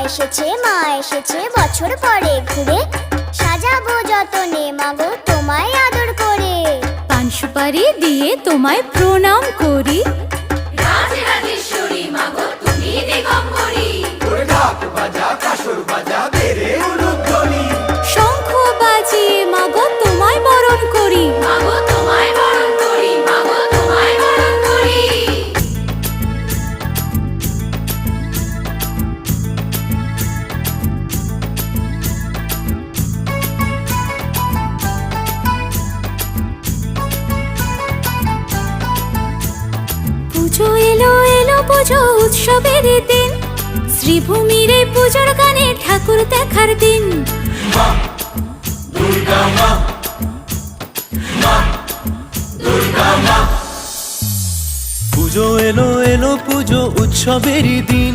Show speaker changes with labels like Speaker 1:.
Speaker 1: মা এসেছে বছর পরে ঘুরে, সাজাবো যতনে মাগো তোমায় আদর করে।
Speaker 2: পান সুপারি দিয়ে তোমায় প্রণাম করি।
Speaker 3: রাজরাজেশ্বরী মাগো তুমি দিগম্বরী। ঢাক বাজা কাসর বাজা বেরে উলুধ্বনি।
Speaker 2: শঙ্খ বাজিয়ে মাগো তোমায় বরণ করি।
Speaker 3: মাগো তোমায় বরণ করি, মাগো তোমায় বরণ করি।
Speaker 2: পুজো এলো এলো পুজো উৎসবের দিন, শ্রীভূমির এই পুজোর গানে ঠাকুর দেখার দিন।
Speaker 3: মা দুর্গা মা, মা দুর্গা মা।
Speaker 4: পুজো এলো এলো পুজো উৎসবেরই দিন,